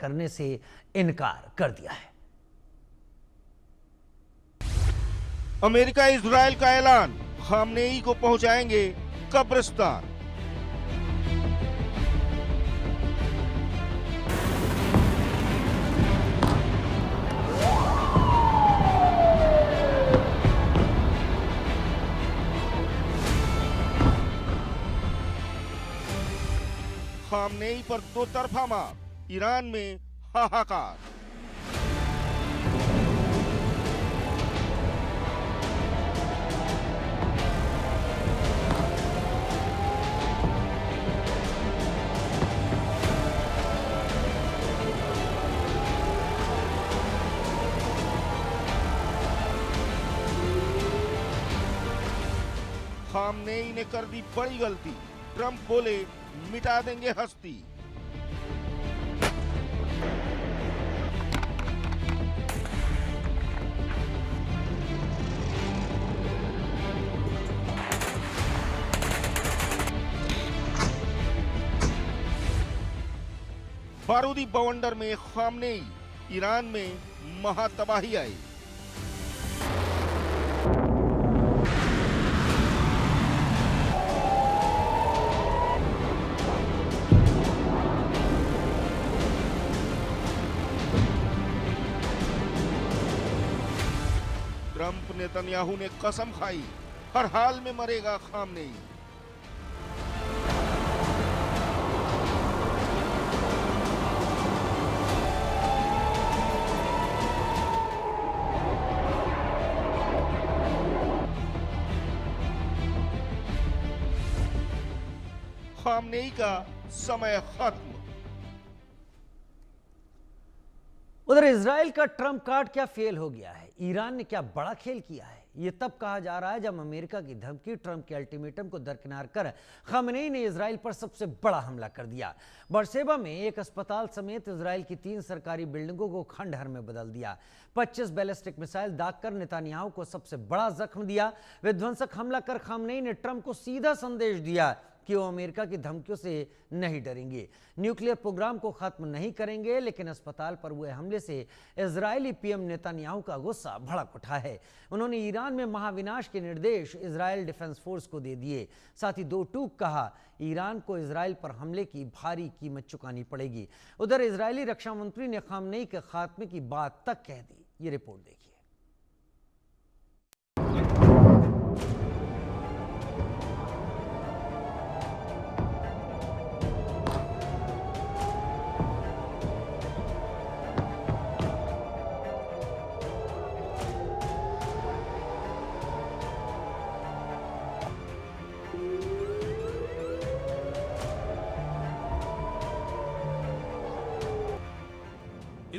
करने से इनकार कर दिया है। अमेरिका इजराइल का ऐलान, खामनेई को पहुंचाएंगे कब्रिस्तान। खामनेई पर दो तरफा मार, ईरान में हाहाकार। खामनेई ने कर दी बड़ी गलती, ट्रंप बोले मिटा देंगे हस्ती। बारूदी बवंडर में खामनेई, ईरान में महातबाही आई। ट्रंप नेतन्याहू ने कसम खाई, हर हाल में मरेगा खामनेई। खामनेई का समय खत्म। उधर इजराइल का ट्रंप कार्ड क्या फेल हो गया है? ईरान ने क्या बड़ा खेल किया है? यह तब कहा जा रहा है जब अमेरिका की धमकी, ट्रंप के अल्टीमेटम को दरकिनार कर खामनेई ने इजराइल पर सबसे बड़ा हमला कर दिया। बरशेबा में एक अस्पताल समेत इजराइल की 3 सरकारी बिल्डिंगों को खंडहर में बदल दिया। 25 बैलिस्टिक मिसाइल दागकर नेतन्याहू को सबसे बड़ा जख्म दिया। विध्वंसक हमला कर खामनेई ने ट्रंप को सीधा संदेश दिया कि वो अमेरिका की धमकियों से नहीं डरेंगे, न्यूक्लियर प्रोग्राम को खत्म नहीं करेंगे। लेकिन अस्पताल पर हुए हमले से इजरायली पीएम नेतन्याहू का गुस्सा भड़क उठा है। उन्होंने ईरान में महाविनाश के निर्देश इजराइल डिफेंस फोर्स को दे दिए। साथ ही 2 टूक कहा, ईरान को इजराइल पर हमले की भारी कीमत चुकानी पड़ेगी। उधर इजरायली रक्षा मंत्री ने खामनेई के खात्मे की बात तक कह दी। ये रिपोर्ट देखिए।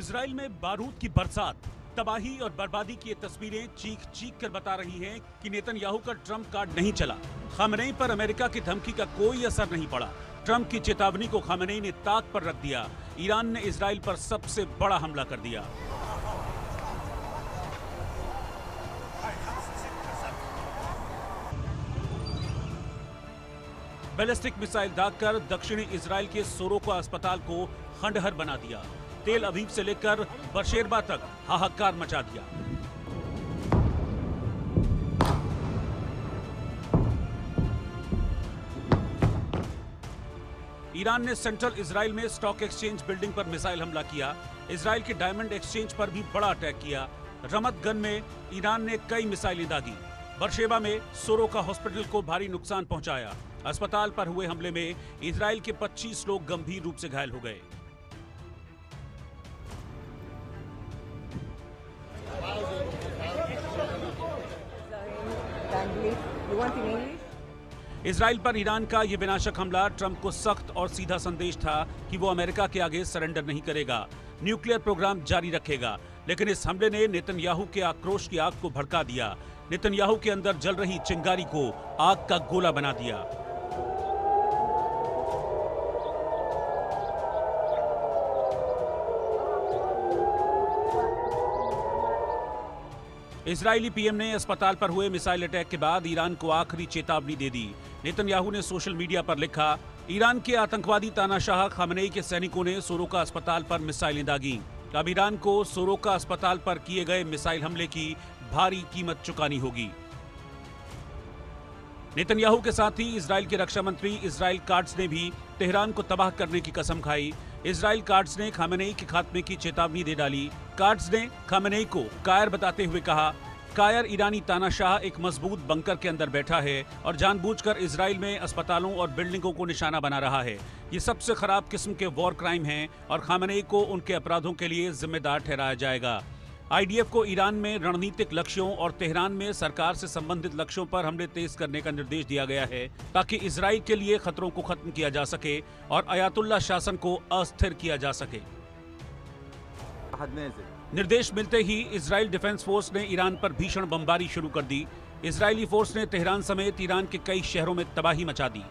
इजराइल में बारूद की बरसात, तबाही और बर्बादी की ये तस्वीरें चीख चीख कर बता रही हैं कि नेतन्याहू का ट्रंप कार्ड नहीं चला। खामनेई पर अमेरिका की धमकी का कोई असर नहीं पड़ा। ट्रंप की चेतावनी को खामनेई ने ताक पर रख दिया। ईरान ने इजराइल पर सबसे बड़ा हमला कर दिया। बैलिस्टिक मिसाइल दागकर दक्षिणी इजराइल के सोरोका अस्पताल को खंडहर बना दिया। तेल अवीव से लेकर बरशेबा तक हाहाकार मचा दिया। ईरान ने सेंट्रल इजराइल में स्टॉक एक्सचेंज बिल्डिंग पर मिसाइल हमला किया। इजराइल के डायमंड एक्सचेंज पर भी बड़ा अटैक किया। रमत गन में ईरान ने कई मिसाइलें दागी। बरशेबा में सोरोका हॉस्पिटल को भारी नुकसान पहुंचाया। अस्पताल पर हुए हमले में इजराइल के 25 लोग गंभीर रूप से घायल हो गए। इजराइल पर ईरान का यह विनाशक हमला ट्रंप को सख्त और सीधा संदेश था कि वो अमेरिका के आगे सरेंडर नहीं करेगा, न्यूक्लियर प्रोग्राम जारी रखेगा। लेकिन इस हमले ने नेतन्याहू के आक्रोश की आग को भड़का दिया। नेतन्याहू के अंदर जल रही चिंगारी को आग का गोला बना दिया। इजरायली पीएम ने अस्पताल पर हुए मिसाइल अटैक के बाद ईरान को आखिरी चेतावनी दे दी। नेतन्याहू ने सोशल मीडिया पर लिखा, ईरान के आतंकवादी तानाशाह खामनेई के सैनिकों ने सोरोका अस्पताल पर मिसाइलें दागी। अब ईरान को सोरोका अस्पताल पर किए गए मिसाइल हमले की भारी कीमत चुकानी होगी। नेतन्याहू के साथ ही इजराइल के रक्षा मंत्री इजराइल काट्ज ने भी तेहरान को तबाह करने की कसम खाई। इजराइल काट्ज ने खामेनेई के खात्मे की चेतावनी दे डाली। काट्ज ने खामेनेई को कायर बताते हुए कहा, कायर ईरानी तानाशाह एक मजबूत बंकर के अंदर बैठा है और जानबूझकर इजराइल में अस्पतालों और बिल्डिंगों को निशाना बना रहा है। ये सबसे खराब किस्म के वॉर क्राइम हैं और खामेनेई को उनके अपराधों के लिए जिम्मेदार ठहराया जाएगा। आईडीएफ को ईरान में रणनीतिक लक्ष्यों और तेहरान में सरकार से संबंधित लक्ष्यों पर हमले तेज करने का निर्देश दिया गया है ताकि इजराइल के लिए खतरों को खत्म किया जा सके और अयातुल्ला शासन को अस्थिर किया जा सके। निर्देश मिलते ही इजराइल डिफेंस फोर्स ने ईरान पर भीषण बमबारी शुरू कर दी। इजरायली फोर्स ने तेहरान समेत ईरान के कई शहरों में तबाही मचा दी।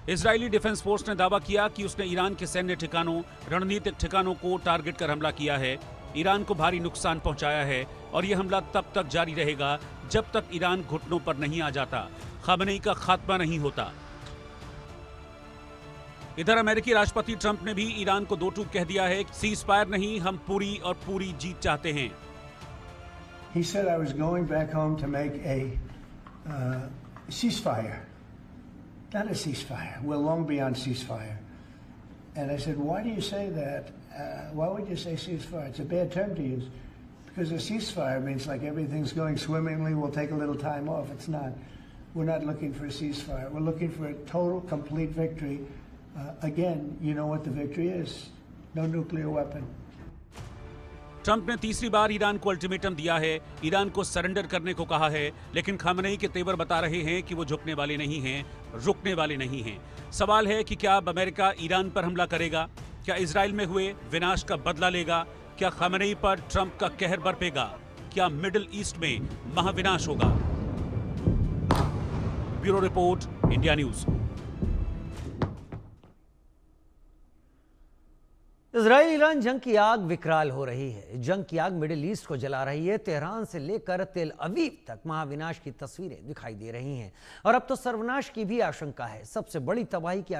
इजरायली डिफेंस फोर्स ने दावा किया कि उसने ईरान के सैन्य ठिकानों, रणनीतिक ठिकानों को टारगेट कर हमला किया है, ईरान को भारी नुकसान पहुंचाया है और यह हमला तब तक जारी रहेगा जब तक ईरान घुटनों पर नहीं आ जाता, खामेनेई का खात्मा नहीं होता। इधर अमेरिकी राष्ट्रपति ट्रंप ने भी ईरान को दो टूक कह दिया है, सीज फायर नहीं, हम पूरी और पूरी जीत चाहते हैं। He said I was going back home to make a ceasefire. Not a ceasefire. We're long beyond ceasefire. And I said, why do you say that? Why would you say ceasefire? It's a bad term to use. Because a ceasefire means like everything's going swimmingly, we'll take a little time off. It's not. We're not looking for a ceasefire. We're looking for a total, complete victory. Again, you know what the victory is. No nuclear weapon. Trump ने तीसरी बार Iran को ultimatum दिया है, Iran को surrender करने को कहा है, लेकिन खामेनेई के तेवर बता रहे हैं कि वो झुकने वाले नहीं हैं, रुकने वाले नहीं हैं। सवाल है कि क्या अब अमेरिका ईरान पर हमला करेगा? क्या इजराइल में हुए विनाश का बदला लेगा? क्या खामेनेई पर ट्रंप का कहर बरपेगा? क्या मिडिल ईस्ट में महाविनाश होगा? Bureau report, India news. Israel Iran जंग की आग विकराल हो रही है। जंग की आग मिडिल ईस्ट को जला रही है। तेहरान से लेकर तेल अवीव तक महाविनाश की तस्वीरें दिखाई दे रही हैं और अब तो सर्वनाश की भी आशंका है। सबसे बड़ी तबाही की